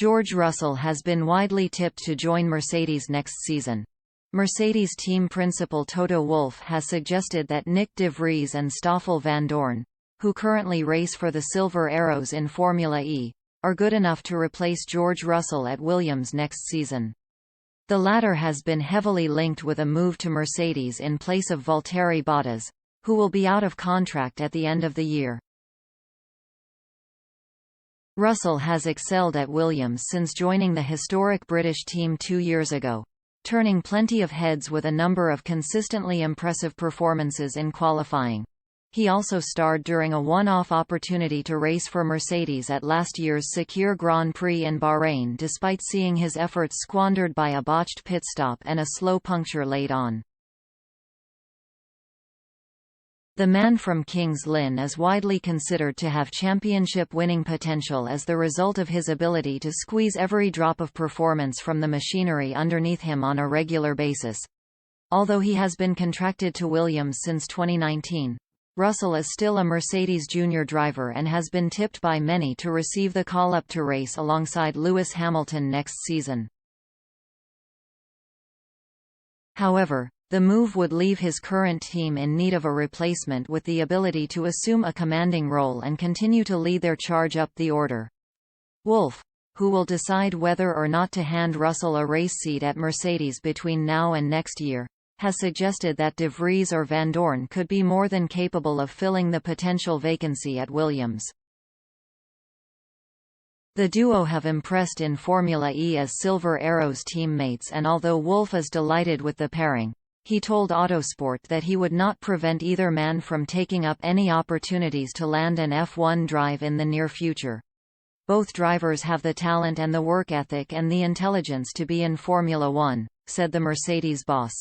Ge0rge Russell has been widely tipped to join Mercedes next season. Mercedes team principal Toto Wolff has suggested that Nyck de Vries and Stoffel Vandoorne, who currently race for the Silver Arrows in Formula E, are good enough to replace Ge0rge Russell at Williams next season. The latter has been heavily linked with a move to Mercedes in place of Valtteri Bottas, who will be out of contract at the end of the year. Russell has excelled at Williams since joining the historic British team 2 years ago, turning plenty of heads with a number of consistently impressive performances in qualifying. He also starred during a one-off opportunity to race for Mercedes at last year's Sakir Grand Prix in Bahrain despite seeing his efforts squandered by a botched pit stop and a slow puncture late on. The man from King's Lynn is widely considered to have championship-winning potential as the result of his ability to squeeze every drop of performance from the machinery underneath him on a regular basis. Although he has been contracted to Williams since 2019, Russell is still a Mercedes junior driver and has been tipped by many to receive the call-up to race alongside Lewis Hamilton next season. However, the move would leave his current team in need of a replacement with the ability to assume a commanding role and continue to lead their charge up the order. Wolff, who will decide whether or not to hand Russell a race seat at Mercedes between now and next year, has suggested that de Vries or Vandoorne could be more than capable of filling the potential vacancy at Williams. The duo have impressed in Formula E as Silver Arrows teammates, and although Wolff is delighted with the pairing, he told Autosport that he would not prevent either man from taking up any opportunities to land an F1 drive in the near future. Both drivers have the talent and the work ethic and the intelligence to be in Formula One, said the Mercedes boss.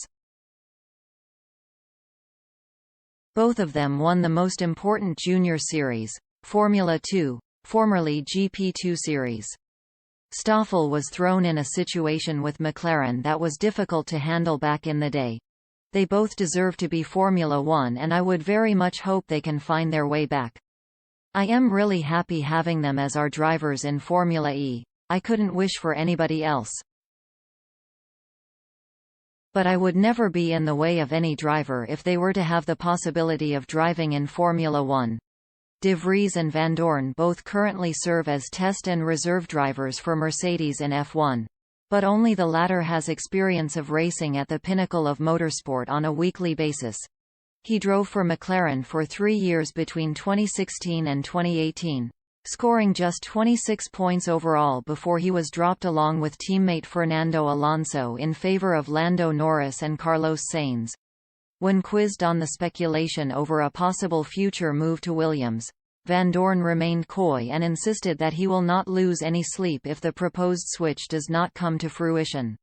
Both of them won the most important junior series, Formula 2, formerly GP2 series. Stoffel was thrown in a situation with McLaren that was difficult to handle back in the day. They both deserve to be Formula One, and I would very much hope they can find their way back. I am really happy having them as our drivers in Formula E. I couldn't wish for anybody else. But I would never be in the way of any driver if they were to have the possibility of driving in Formula One. De Vries and Vandoorne both currently serve as test and reserve drivers for Mercedes in F1. But only the latter has experience of racing at the pinnacle of motorsport on a weekly basis. He drove for McLaren for 3 years between 2016 and 2018, scoring just 26 points overall before he was dropped along with teammate Fernando Alonso in favor of Lando Norris and Carlos Sainz. When quizzed on the speculation over a possible future move to Williams, Vandoorne remained coy and insisted that he will not lose any sleep if the proposed switch does not come to fruition.